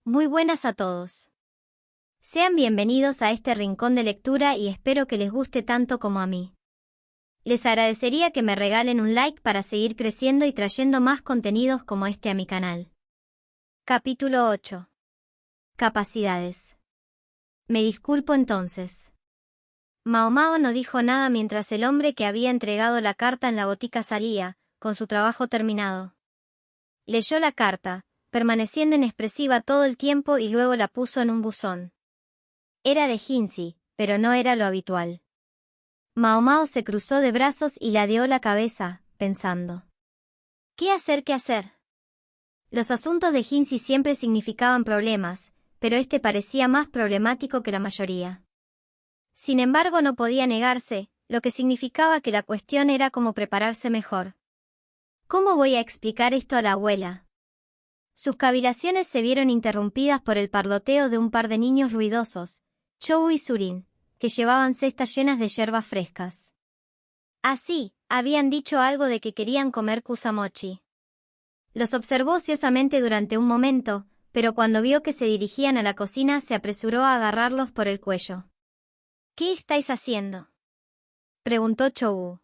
Muy buenas a todos. Sean bienvenidos a este rincón de lectura y espero que les guste tanto como a mí. Les agradecería que me regalen un like para seguir creciendo y trayendo más contenidos como este a mi canal. Capítulo 8. Capacidades. Me disculpo entonces. Mao Mao no dijo nada mientras el hombre que había entregado la carta en la botica salía, con su trabajo terminado. Leyó la carta, permaneciendo inexpresiva todo el tiempo y luego la puso en un buzón. Era de Jinzi, pero no era lo habitual. Mao Mao se cruzó de brazos y ladeó la cabeza, pensando. ¿Qué hacer? Los asuntos de Jinzi siempre significaban problemas, pero este parecía más problemático que la mayoría. Sin embargo, no podía negarse, lo que significaba que la cuestión era cómo prepararse mejor. ¿Cómo voy a explicar esto a la abuela? Sus cavilaciones se vieron interrumpidas por el parloteo de un par de niños ruidosos, Chou y Surin, que llevaban cestas llenas de yerbas frescas. Así, habían dicho algo de que querían comer kusamochi. Los observó ociosamente durante un momento, pero cuando vio que se dirigían a la cocina se apresuró a agarrarlos por el cuello. ¿Qué estáis haciendo?, preguntó Chou.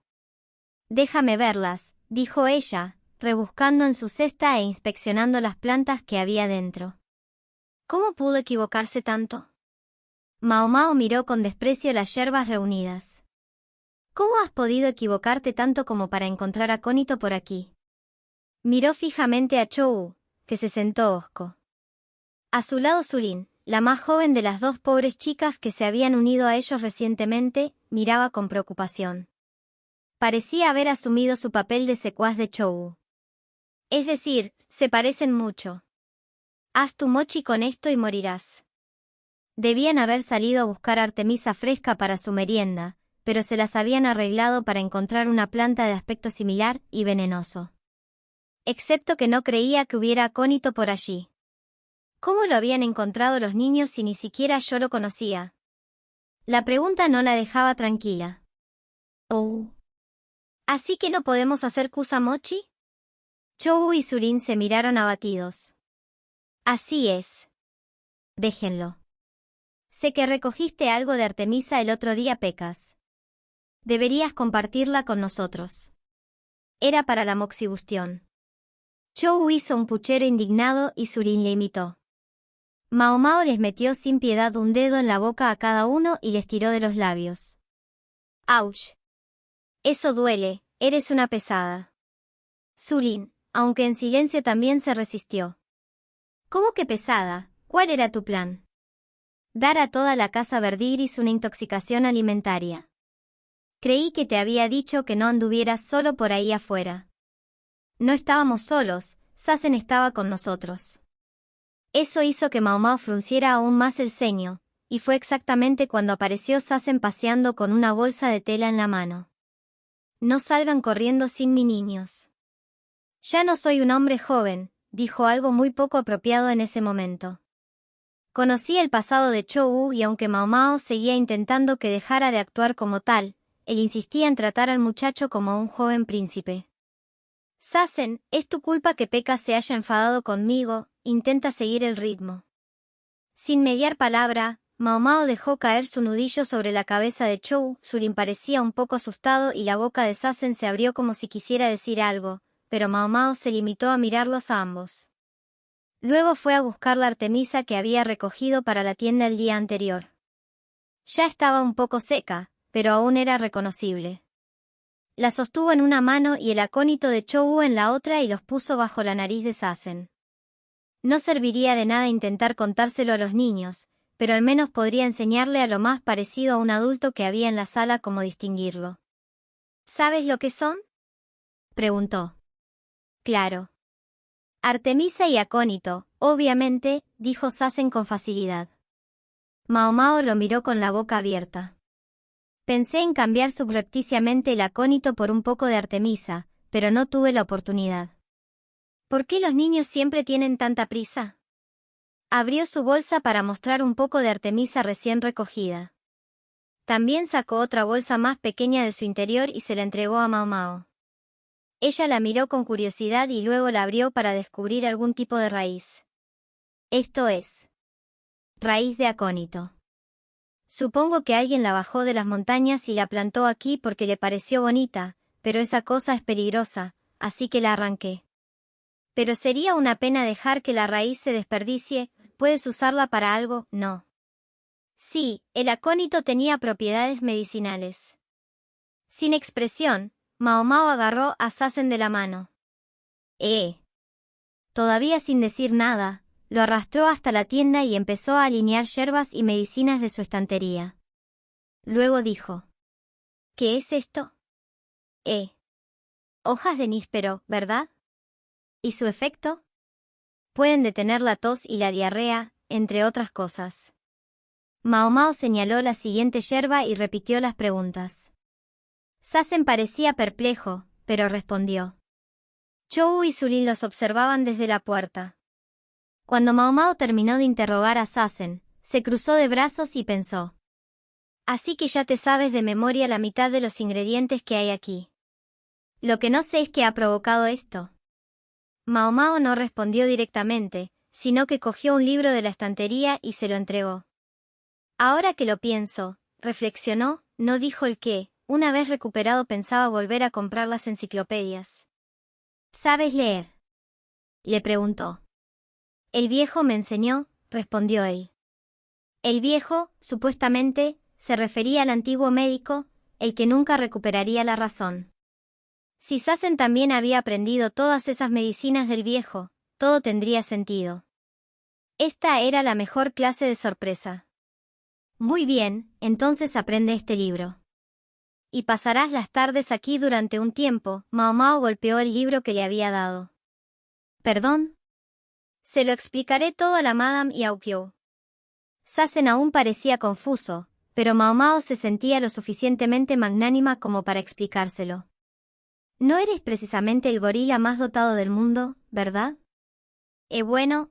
Déjame verlas, dijo ella, rebuscando en su cesta e inspeccionando las plantas que había dentro. ¿Cómo pudo equivocarse tanto? Mao Mao miró con desprecio las yerbas reunidas. ¿Cómo has podido equivocarte tanto como para encontrar acónito por aquí? Miró fijamente a Chou, que se sentó hosco. A su lado Surin, la más joven de las dos pobres chicas que se habían unido a ellos recientemente, miraba con preocupación. Parecía haber asumido su papel de secuaz de Chou. Es decir, se parecen mucho. Haz tu mochi con esto y morirás. Debían haber salido a buscar artemisa fresca para su merienda, pero se las habían arreglado para encontrar una planta de aspecto similar y venenoso. Excepto que no creía que hubiera acónito por allí. ¿Cómo lo habían encontrado los niños si ni siquiera yo lo conocía? La pregunta no la dejaba tranquila. Oh. ¿Así que no podemos hacer kusamochi? Chou y Surin se miraron abatidos. Así es. Déjenlo. Sé que recogiste algo de artemisa el otro día, Pecas. Deberías compartirla con nosotros. Era para la moxibustión. Chou hizo un puchero indignado y Surin le imitó. Mao Mao les metió sin piedad un dedo en la boca a cada uno y les tiró de los labios. ¡Auch! Eso duele, eres una pesada. Surin, aunque en silencio también se resistió. ¿Cómo que pesada? ¿Cuál era tu plan? Dar a toda la casa Verdigris una intoxicación alimentaria. Creí que te había dicho que no anduvieras solo por ahí afuera. No estábamos solos, Sazen estaba con nosotros. Eso hizo que Mao Mao frunciera aún más el ceño, y fue exactamente cuando apareció Sazen paseando con una bolsa de tela en la mano. No salgan corriendo sin mí, niños. Ya no soy un hombre joven, dijo algo muy poco apropiado en ese momento. Conocía el pasado de Chou y aunque Mao Mao seguía intentando que dejara de actuar como tal, él insistía en tratar al muchacho como un joven príncipe. Sazen, es tu culpa que Pekka se haya enfadado conmigo, intenta seguir el ritmo. Sin mediar palabra, Mao Mao dejó caer su nudillo sobre la cabeza de Chou. Surin parecía un poco asustado y la boca de Sazen se abrió como si quisiera decir algo, pero Mao Mao se limitó a mirarlos a ambos. Luego fue a buscar la artemisa que había recogido para la tienda el día anterior. Ya estaba un poco seca, pero aún era reconocible. La sostuvo en una mano y el acónito de Chou en la otra y los puso bajo la nariz de Sazen. No serviría de nada intentar contárselo a los niños, pero al menos podría enseñarle a lo más parecido a un adulto que había en la sala cómo distinguirlo. ¿Sabes lo que son?, preguntó. Claro. Artemisa y acónito, obviamente, dijo Sazen con facilidad. Mao Mao lo miró con la boca abierta. Pensé en cambiar subrepticiamente el acónito por un poco de artemisa, pero no tuve la oportunidad. ¿Por qué los niños siempre tienen tanta prisa? Abrió su bolsa para mostrar un poco de artemisa recién recogida. También sacó otra bolsa más pequeña de su interior y se la entregó a Mao Mao. Ella la miró con curiosidad y luego la abrió para descubrir algún tipo de raíz. Esto es raíz de acónito. Supongo que alguien la bajó de las montañas y la plantó aquí porque le pareció bonita, pero esa cosa es peligrosa, así que la arranqué. Pero sería una pena dejar que la raíz se desperdicie. ¿Puedes usarla para algo? No. Sí, el acónito tenía propiedades medicinales. Sin expresión, Mao Mao agarró a Sazen de la mano. Todavía sin decir nada, lo arrastró hasta la tienda y empezó a alinear yerbas y medicinas de su estantería. Luego dijo: ¿Qué es esto? Hojas de níspero, ¿verdad? ¿Y su efecto? Pueden detener la tos y la diarrea, entre otras cosas. Mao Mao señaló la siguiente yerba y repitió las preguntas. Sazen parecía perplejo, pero respondió. Chou y Zulin los observaban desde la puerta. Cuando Mao Mao terminó de interrogar a Sazen, se cruzó de brazos y pensó. Así que ya te sabes de memoria la mitad de los ingredientes que hay aquí. Lo que no sé es qué ha provocado esto. Mao Mao no respondió directamente, sino que cogió un libro de la estantería y se lo entregó. Ahora que lo pienso, reflexionó, no dijo el qué. Una vez recuperado pensaba volver a comprar las enciclopedias. ¿Sabes leer?, le preguntó. El viejo me enseñó, respondió él. El viejo, supuestamente, se refería al antiguo médico, el que nunca recuperaría la razón. Si Sazen también había aprendido todas esas medicinas del viejo, todo tendría sentido. Esta era la mejor clase de sorpresa. Muy bien, entonces aprende este libro. Y pasarás las tardes aquí durante un tiempo. Mao Mao golpeó el libro que le había dado. ¿Perdón? Se lo explicaré todo a la Madame Yaoqiu. Sazen aún parecía confuso, pero Mao Mao se sentía lo suficientemente magnánima como para explicárselo. No eres precisamente el gorila más dotado del mundo, ¿verdad? Bueno,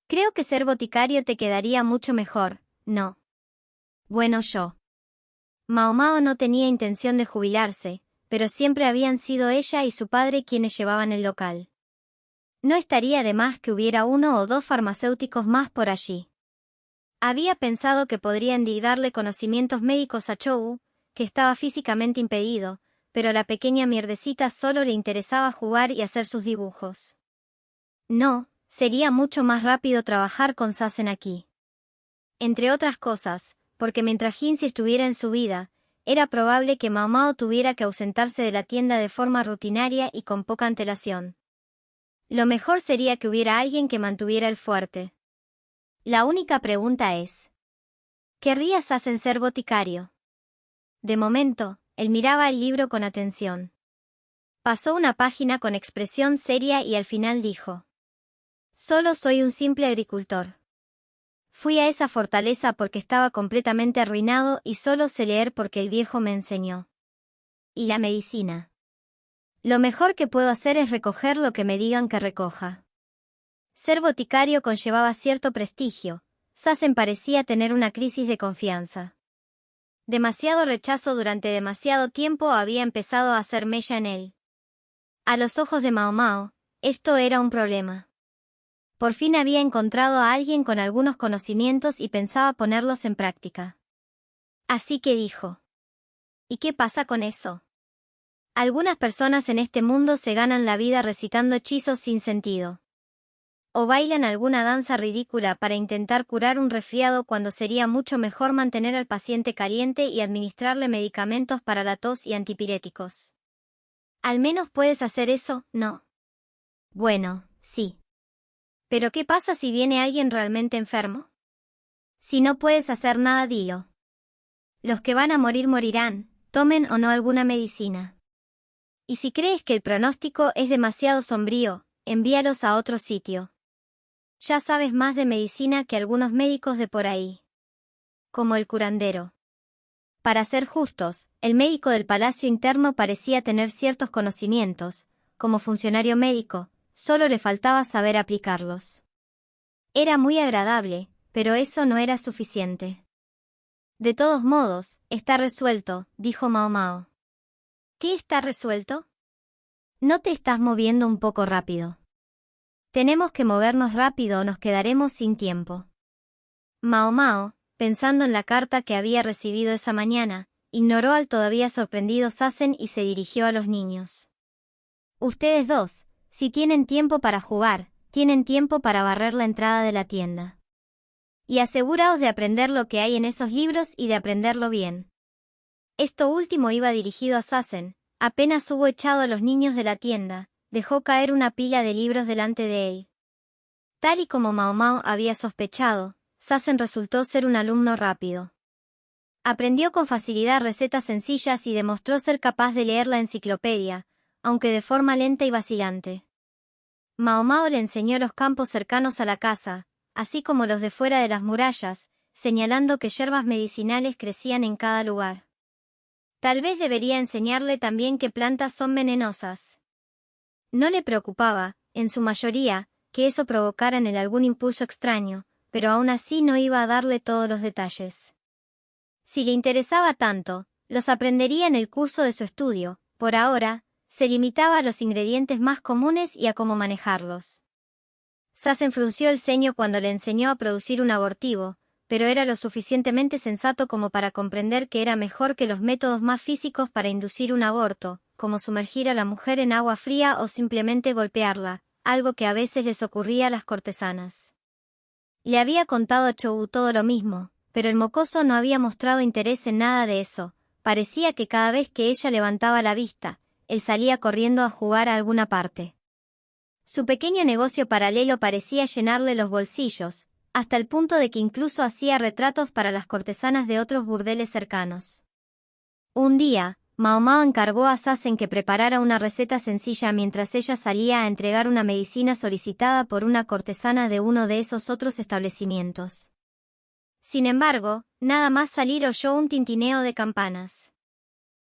creo que ser boticario te quedaría mucho mejor, ¿no? Bueno, yo. Mao Mao no tenía intención de jubilarse, pero siempre habían sido ella y su padre quienes llevaban el local. No estaría de más que hubiera 1 o 2 farmacéuticos más por allí. Había pensado que podría endilgarle conocimientos médicos a Chou, que estaba físicamente impedido, pero a la pequeña mierdecita solo le interesaba jugar y hacer sus dibujos. No, sería mucho más rápido trabajar con Sazen aquí. Entre otras cosas, porque mientras Jinzi estuviera en su vida, era probable que Mao Mao tuviera que ausentarse de la tienda de forma rutinaria y con poca antelación. Lo mejor sería que hubiera alguien que mantuviera el fuerte. La única pregunta es: ¿querría Sazen ser boticario? De momento, él miraba el libro con atención. Pasó una página con expresión seria y al final dijo: Solo soy un simple agricultor. Fui a esa fortaleza porque estaba completamente arruinado y solo sé leer porque el viejo me enseñó. ¿Y la medicina? Lo mejor que puedo hacer es recoger lo que me digan que recoja. Ser boticario conllevaba cierto prestigio. Sazen parecía tener una crisis de confianza. Demasiado rechazo durante demasiado tiempo había empezado a hacer mella en él. A los ojos de Mao Mao, esto era un problema. Por fin había encontrado a alguien con algunos conocimientos y pensaba ponerlos en práctica. Así que dijo: ¿y qué pasa con eso? Algunas personas en este mundo se ganan la vida recitando hechizos sin sentido. O bailan alguna danza ridícula para intentar curar un resfriado cuando sería mucho mejor mantener al paciente caliente y administrarle medicamentos para la tos y antipiréticos. Al menos puedes hacer eso, ¿no? Bueno, sí. ¿Pero qué pasa si viene alguien realmente enfermo? Si no puedes hacer nada, dilo. Los que van a morir morirán, tomen o no alguna medicina. Y si crees que el pronóstico es demasiado sombrío, envíalos a otro sitio. Ya sabes más de medicina que algunos médicos de por ahí. Como el curandero. Para ser justos, el médico del Palacio Interno parecía tener ciertos conocimientos. Como funcionario médico, solo le faltaba saber aplicarlos. Era muy agradable, pero eso no era suficiente. De todos modos, está resuelto, dijo Mao Mao. ¿Qué está resuelto? ¿No te estás moviendo un poco rápido? Tenemos que movernos rápido o nos quedaremos sin tiempo. Mao Mao, pensando en la carta que había recibido esa mañana, ignoró al todavía sorprendido Sazen y se dirigió a los niños. Ustedes dos, si tienen tiempo para jugar, tienen tiempo para barrer la entrada de la tienda. Y aseguraos de aprender lo que hay en esos libros y de aprenderlo bien. Esto último iba dirigido a Sazen. Apenas hubo echado a los niños de la tienda, dejó caer una pila de libros delante de él. Tal y como Mao Mao había sospechado, Sazen resultó ser un alumno rápido. Aprendió con facilidad recetas sencillas y demostró ser capaz de leer la enciclopedia, aunque de forma lenta y vacilante. Mao Mao le enseñó los campos cercanos a la casa, así como los de fuera de las murallas, señalando que hierbas medicinales crecían en cada lugar. Tal vez debería enseñarle también qué plantas son venenosas. No le preocupaba, en su mayoría, que eso provocara en él algún impulso extraño, pero aún así no iba a darle todos los detalles. Si le interesaba tanto, los aprendería en el curso de su estudio. Por ahora, se limitaba a los ingredientes más comunes y a cómo manejarlos. Sazen frunció el ceño cuando le enseñó a producir un abortivo, pero era lo suficientemente sensato como para comprender que era mejor que los métodos más físicos para inducir un aborto, como sumergir a la mujer en agua fría o simplemente golpearla, algo que a veces les ocurría a las cortesanas. Le había contado a Chou todo lo mismo, pero el mocoso no había mostrado interés en nada de eso. Parecía que cada vez que ella levantaba la vista, él salía corriendo a jugar a alguna parte. Su pequeño negocio paralelo parecía llenarle los bolsillos, hasta el punto de que incluso hacía retratos para las cortesanas de otros burdeles cercanos. Un día, Mao Mao encargó a Sazen que preparara una receta sencilla mientras ella salía a entregar una medicina solicitada por una cortesana de uno de esos otros establecimientos. Sin embargo, nada más salir oyó un tintineo de campanas.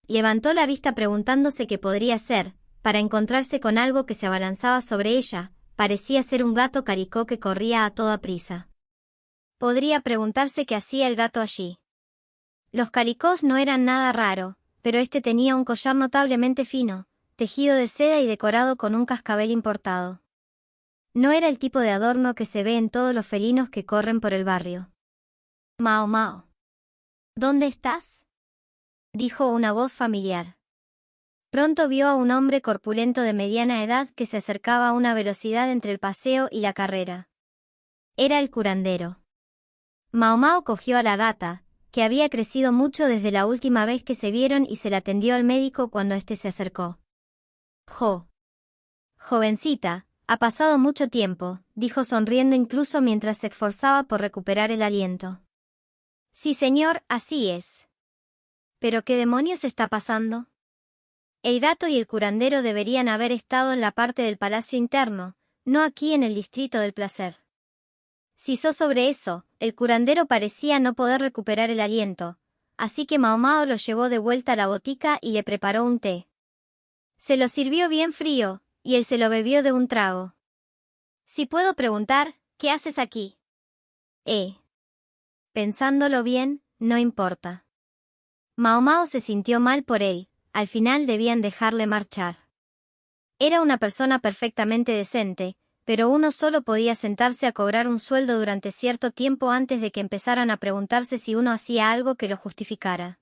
Levantó la vista preguntándose qué podría ser, para encontrarse con algo que se abalanzaba sobre ella. Parecía ser un gato caricó que corría a toda prisa. Podría preguntarse qué hacía el gato allí. Los calicós no eran nada raro, pero este tenía un collar notablemente fino, tejido de seda y decorado con un cascabel importado. No era el tipo de adorno que se ve en todos los felinos que corren por el barrio. Mao Mao. ¿Dónde estás?, dijo una voz familiar. Pronto vio a un hombre corpulento de mediana edad que se acercaba a una velocidad entre el paseo y la carrera. Era el curandero. Mao Mao cogió a la gata, que había crecido mucho desde la última vez que se vieron y se la atendió al médico cuando éste se acercó. Jovencita, ha pasado mucho tiempo, dijo sonriendo incluso mientras se esforzaba por recuperar el aliento. Sí señor, así es. ¿Pero qué demonios está pasando? El gato y el curandero deberían haber estado en la parte del palacio interno, no aquí en el distrito del placer. Cisó sobre eso, el curandero parecía no poder recuperar el aliento, así que Mao Mao lo llevó de vuelta a la botica y le preparó un té. Se lo sirvió bien frío, y él se lo bebió de un trago. Si puedo preguntar, ¿qué haces aquí? Pensándolo bien, no importa. Mao Mao se sintió mal por él. Al final debían dejarle marchar. Era una persona perfectamente decente, pero uno solo podía sentarse a cobrar un sueldo durante cierto tiempo antes de que empezaran a preguntarse si uno hacía algo que lo justificara.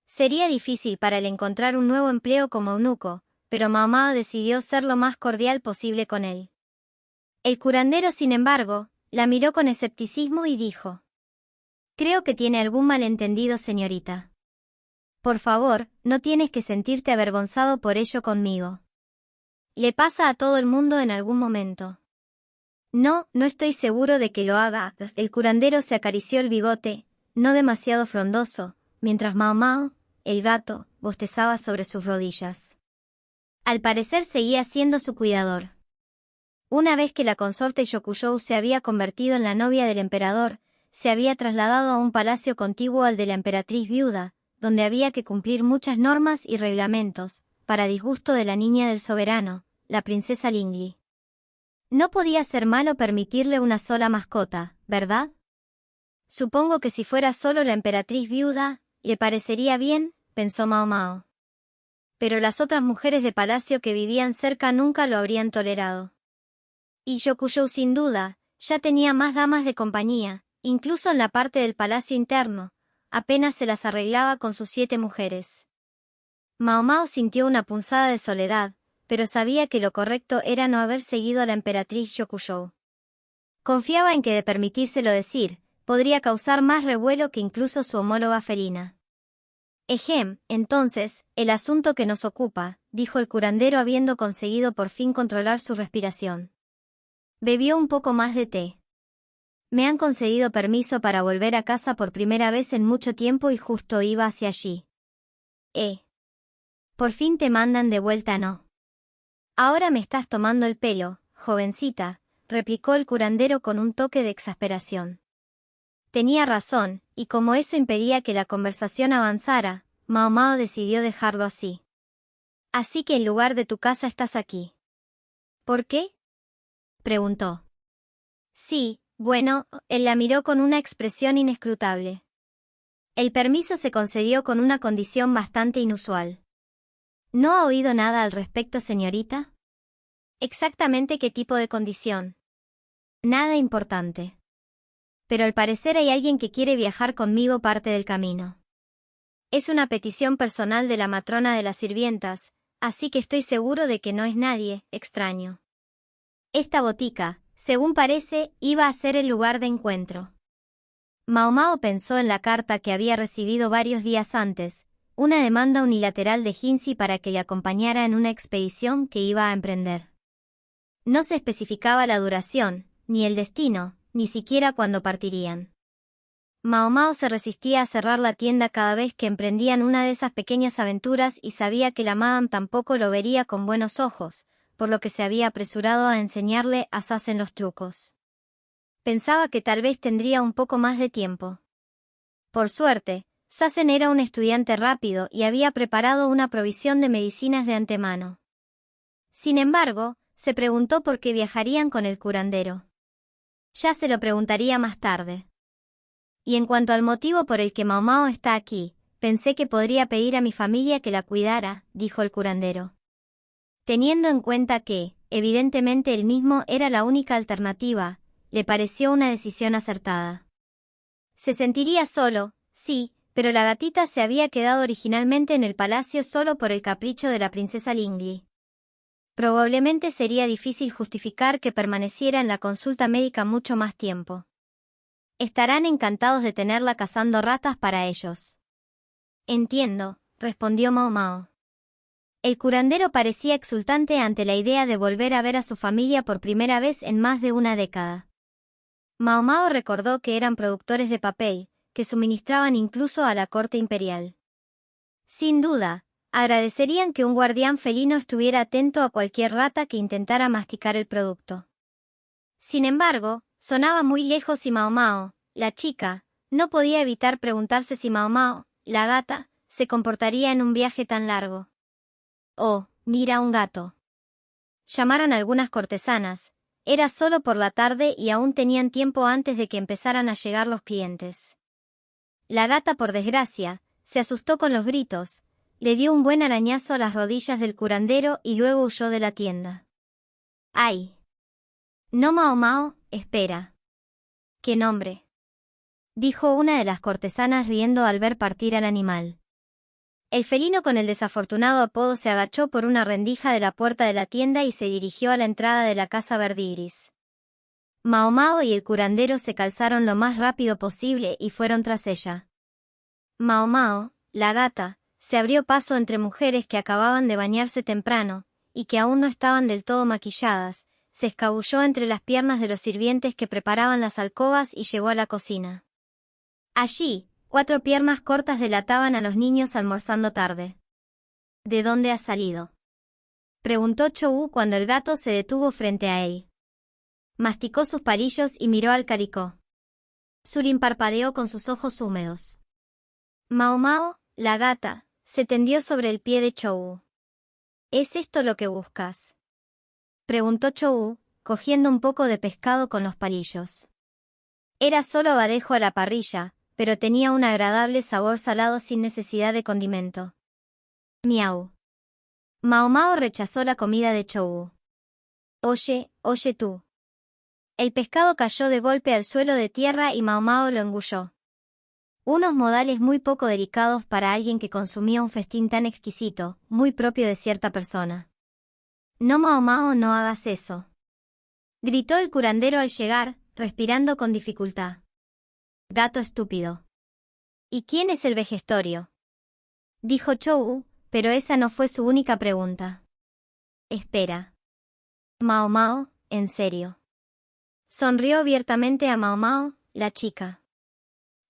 Sería difícil para él encontrar un nuevo empleo como eunuco, pero Mao Mao decidió ser lo más cordial posible con él. El curandero, sin embargo, la miró con escepticismo y dijo: «Creo que tiene algún malentendido, señorita. Por favor, no tienes que sentirte avergonzado por ello conmigo. Le pasa a todo el mundo en algún momento». No estoy seguro de que lo haga. El curandero se acarició el bigote, no demasiado frondoso, mientras Mao Mao, el gato, bostezaba sobre sus rodillas. Al parecer seguía siendo su cuidador. Una vez que la consorte Yokuyou se había convertido en la novia del emperador, se había trasladado a un palacio contiguo al de la emperatriz viuda, donde había que cumplir muchas normas y reglamentos, para disgusto de la niña del soberano, la princesa Lingli. No podía ser malo permitirle una sola mascota, ¿verdad? Supongo que si fuera solo la emperatriz viuda, le parecería bien, pensó Mao Mao. Pero las otras mujeres de palacio que vivían cerca nunca lo habrían tolerado. Y Yokuyo sin duda, ya tenía más damas de compañía, incluso en la parte del palacio interno, apenas se las arreglaba con sus 7 mujeres. Mao Mao sintió una punzada de soledad, pero sabía que lo correcto era no haber seguido a la emperatriz Yokuyo. Confiaba en que de permitírselo decir, podría causar más revuelo que incluso su homóloga felina. Entonces, el asunto que nos ocupa, dijo el curandero habiendo conseguido por fin controlar su respiración. Bebió un poco más de té. Me han concedido permiso para volver a casa por primera vez en mucho tiempo y justo iba hacia allí. Por fin te mandan de vuelta, ¿no? Ahora me estás tomando el pelo, jovencita, replicó el curandero con un toque de exasperación. Tenía razón, y como eso impedía que la conversación avanzara, Mao Mao decidió dejarlo así. Así que en lugar de tu casa estás aquí. ¿Por qué? Preguntó. Sí, bueno, él la miró con una expresión inescrutable. El permiso se concedió con una condición bastante inusual. ¿No ha oído nada al respecto, señorita? ¿Exactamente qué tipo de condición? Nada importante. Pero al parecer hay alguien que quiere viajar conmigo parte del camino. Es una petición personal de la matrona de las sirvientas, así que estoy seguro de que no es nadie extraño. Esta botica, según parece, iba a ser el lugar de encuentro. Mao Mao pensó en la carta que había recibido varios días antes, una demanda unilateral de Jinzi para que le acompañara en una expedición que iba a emprender. No se especificaba la duración, ni el destino, ni siquiera cuándo partirían. Mao Mao se resistía a cerrar la tienda cada vez que emprendían una de esas pequeñas aventuras y sabía que la madame tampoco lo vería con buenos ojos, por lo que se había apresurado a enseñarle a Sassen los trucos. Pensaba que tal vez tendría un poco más de tiempo. Por suerte, Sassen era un estudiante rápido y había preparado una provisión de medicinas de antemano. Sin embargo, se preguntó por qué viajarían con el curandero. Ya se lo preguntaría más tarde. Y en cuanto al motivo por el que Mao Mao está aquí, pensé que podría pedir a mi familia que la cuidara, dijo el curandero. Teniendo en cuenta que, evidentemente él mismo era la única alternativa, le pareció una decisión acertada. Se sentiría solo, sí, pero la gatita se había quedado originalmente en el palacio solo por el capricho de la princesa Lingli. Probablemente sería difícil justificar que permaneciera en la consulta médica mucho más tiempo. Estarán encantados de tenerla cazando ratas para ellos. Entiendo, respondió Mao Mao. El curandero parecía exultante ante la idea de volver a ver a su familia por primera vez en más de una década. Mao Mao recordó que eran productores de papel, que suministraban incluso a la corte imperial. Sin duda, agradecerían que un guardián felino estuviera atento a cualquier rata que intentara masticar el producto. Sin embargo, sonaba muy lejos y Mao Mao, la chica, no podía evitar preguntarse si Mao Mao, la gata, se comportaría en un viaje tan largo. Oh, mira un gato. Llamaron algunas cortesanas. Era solo por la tarde y aún tenían tiempo antes de que empezaran a llegar los clientes. La gata, por desgracia, se asustó con los gritos, le dio un buen arañazo a las rodillas del curandero y luego huyó de la tienda. ¡Ay! No, Mao Mao, espera. ¿Qué nombre? Dijo una de las cortesanas riendo al ver partir al animal. El felino con el desafortunado apodo se agachó por una rendija de la puerta de la tienda y se dirigió a la entrada de la casa verdigris. Mao Mao y el curandero se calzaron lo más rápido posible y fueron tras ella. Mao Mao, la gata, se abrió paso entre mujeres que acababan de bañarse temprano, y que aún no estaban del todo maquilladas, se escabulló entre las piernas de los sirvientes que preparaban las alcobas y llegó a la cocina. Allí, 4 piernas cortas delataban a los niños almorzando tarde. ¿De dónde has salido?, preguntó Chou cuando el gato se detuvo frente a él. Masticó sus palillos y miró al caricó. Surin parpadeó con sus ojos húmedos. Mao Mao, la gata, se tendió sobre el pie de Chou. ¿Es esto lo que buscas?, preguntó Chou, cogiendo un poco de pescado con los palillos. Era solo abadejo a la parrilla, pero tenía un agradable sabor salado sin necesidad de condimento. Miau. Mao Mao rechazó la comida de Chou. Oye tú. El pescado cayó de golpe al suelo de tierra y Mao Mao lo engulló. Unos modales muy poco delicados para alguien que consumía un festín tan exquisito, muy propio de cierta persona. No, Mao Mao, no hagas eso, gritó el curandero al llegar, respirando con dificultad. Gato estúpido. ¿Y quién es el vejestorio?, dijo Chou, pero esa no fue su única pregunta. Espera. Mao Mao, ¿en serio? Sonrió abiertamente a Mao Mao, la chica.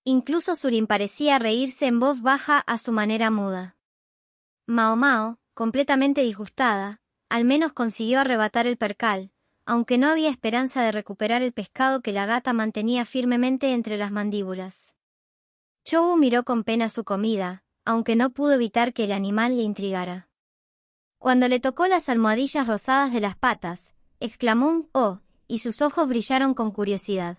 Incluso Surin parecía reírse en voz baja a su manera muda. Mao Mao, completamente disgustada, al menos consiguió arrebatar el percal, aunque no había esperanza de recuperar el pescado que la gata mantenía firmemente entre las mandíbulas. Chou miró con pena su comida, aunque no pudo evitar que el animal le intrigara. Cuando le tocó las almohadillas rosadas de las patas, exclamó un «oh», y sus ojos brillaron con curiosidad.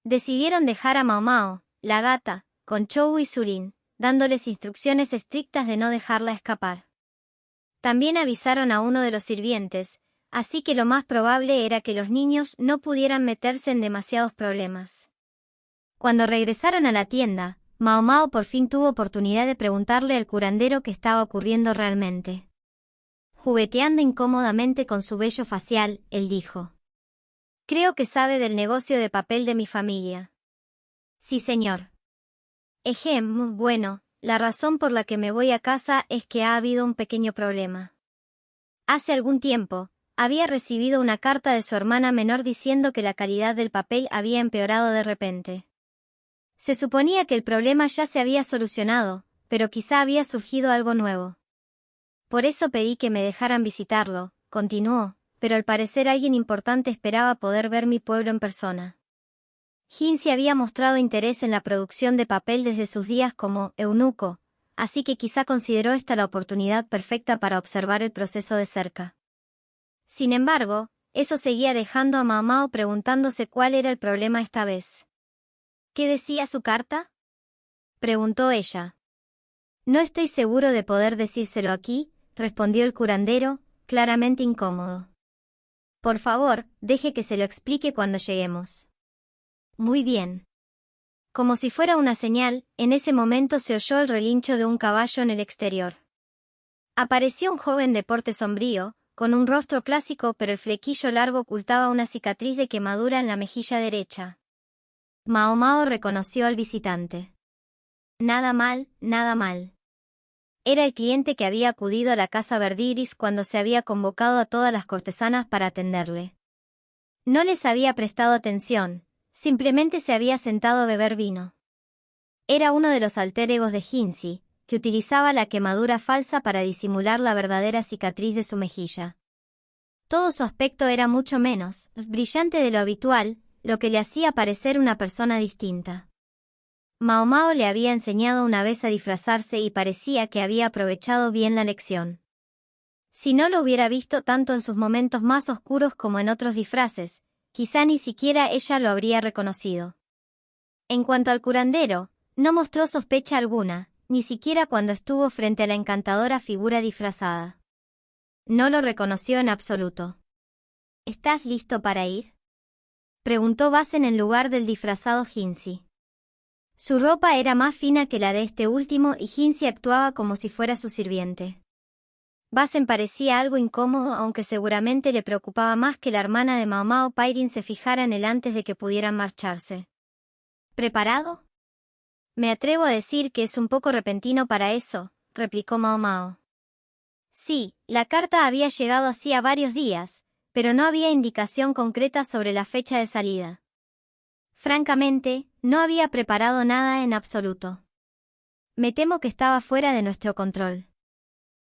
Decidieron dejar a Mao Mao, la gata, con Chou y Surin, dándoles instrucciones estrictas de no dejarla escapar. También avisaron a uno de los sirvientes, así que lo más probable era que los niños no pudieran meterse en demasiados problemas. Cuando regresaron a la tienda, Mao Mao por fin tuvo oportunidad de preguntarle al curandero qué estaba ocurriendo realmente. Jugueteando incómodamente con su vello facial, él dijo: «Creo que sabe del negocio de papel de mi familia». «Sí, señor». Bueno, la razón por la que me voy a casa es que ha habido un pequeño problema. Hace algún tiempo, había recibido una carta de su hermana menor diciendo que la calidad del papel había empeorado de repente. Se suponía que el problema ya se había solucionado, pero quizá había surgido algo nuevo. Por eso pedí que me dejaran visitarlo, continuó, pero al parecer alguien importante esperaba poder ver mi pueblo en persona. Jinzi había mostrado interés en la producción de papel desde sus días como eunuco, así que quizá consideró esta la oportunidad perfecta para observar el proceso de cerca. Sin embargo, eso seguía dejando a Mao Mao preguntándose cuál era el problema esta vez. «¿Qué decía su carta?», preguntó ella. «No estoy seguro de poder decírselo aquí», respondió el curandero, claramente incómodo. «Por favor, deje que se lo explique cuando lleguemos». «Muy bien». Como si fuera una señal, en ese momento se oyó el relincho de un caballo en el exterior. Apareció un joven de porte sombrío, con un rostro clásico pero el flequillo largo ocultaba una cicatriz de quemadura en la mejilla derecha. Mao Mao reconoció al visitante. Nada mal, nada mal. Era el cliente que había acudido a la casa Verdigris cuando se había convocado a todas las cortesanas para atenderle. No les había prestado atención, simplemente se había sentado a beber vino. Era uno de los alter egos de Jinzi, que utilizaba la quemadura falsa para disimular la verdadera cicatriz de su mejilla. Todo su aspecto era mucho menos brillante de lo habitual, lo que le hacía parecer una persona distinta. Mao Mao le había enseñado una vez a disfrazarse y parecía que había aprovechado bien la lección. Si no lo hubiera visto tanto en sus momentos más oscuros como en otros disfraces, quizá ni siquiera ella lo habría reconocido. En cuanto al curandero, no mostró sospecha alguna, ni siquiera cuando estuvo frente a la encantadora figura disfrazada. No lo reconoció en absoluto. «¿Estás listo para ir?», preguntó Basen en lugar del disfrazado Jinzi. Su ropa era más fina que la de este último y Jinzi actuaba como si fuera su sirviente. Basen parecía algo incómodo, aunque seguramente le preocupaba más que la hermana de Mao Mao Pairin se fijara en él antes de que pudieran marcharse. «¿Preparado?». «Me atrevo a decir que es un poco repentino para eso», replicó Mao Mao. Sí, la carta había llegado hacía varios días, pero no había indicación concreta sobre la fecha de salida. Francamente, no había preparado nada en absoluto. Me temo que estaba fuera de nuestro control.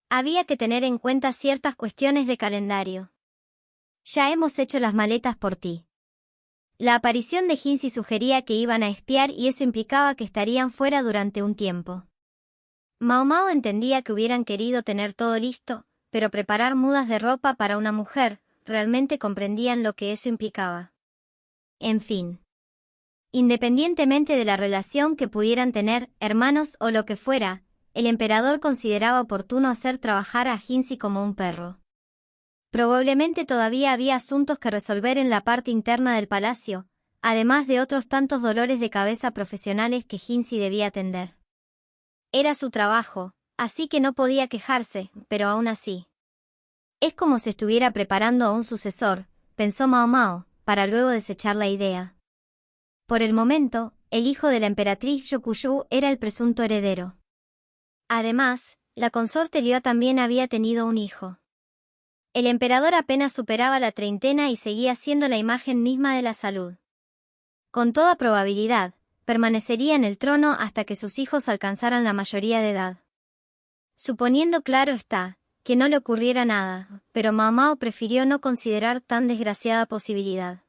Había que tener en cuenta ciertas cuestiones de calendario. Ya hemos hecho las maletas por ti. La aparición de Jinzi sugería que iban a espiar y eso implicaba que estarían fuera durante un tiempo. Mao Mao entendía que hubieran querido tener todo listo, pero preparar mudas de ropa para una mujer, realmente comprendían lo que eso implicaba. En fin. Independientemente de la relación que pudieran tener, hermanos o lo que fuera, el emperador consideraba oportuno hacer trabajar a Jinzi como un perro. Probablemente todavía había asuntos que resolver en la parte interna del palacio, además de otros tantos dolores de cabeza profesionales que Jinzi debía atender. Era su trabajo, así que no podía quejarse, pero aún así. Es como si estuviera preparando a un sucesor, pensó Mao Mao, para luego desechar la idea. Por el momento, el hijo de la emperatriz Yokuyu era el presunto heredero. Además, la consorte Liu también había tenido un hijo. El emperador apenas superaba la treintena y seguía siendo la imagen misma de la salud. Con toda probabilidad, permanecería en el trono hasta que sus hijos alcanzaran la mayoría de edad. Suponiendo, claro está, que no le ocurriera nada, pero Mao Mao prefirió no considerar tan desgraciada posibilidad.